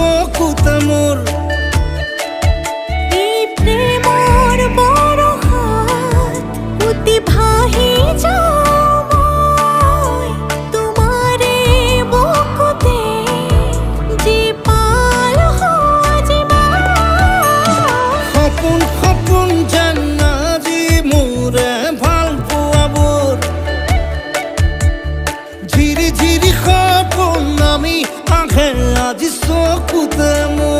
চকুতে মোৰ এই প্ৰেমৰ বৰষাত উটি ভাহি যাওঁ মই তোমাৰে বুকুতে জীপাল সজীৱা সপোন সপোন যেন আজি মোৰে ভাল পোৱাবোৰ ঝিৰি ঝিৰি সপোন আমি আহে আজি চকুতে মোৰ